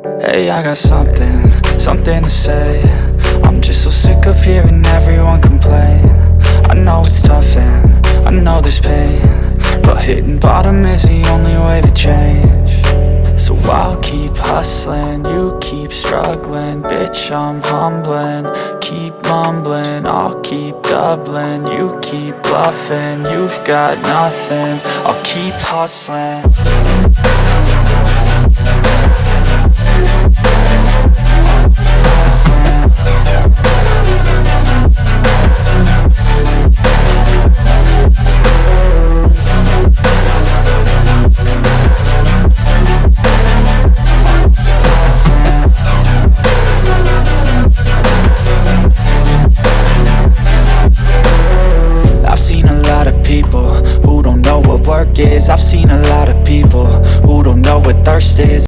Hey, I got something to say. I'm just so sick of hearing everyone complain. I know it's tough and I know there's pain, but hitting bottom is the only way to change. So I'll keep hustling, you keep struggling. Bitch, I'm humbling, keep mumbling. I'll keep doubling, you keep bluffing. You've got nothing, I'll keep hustling.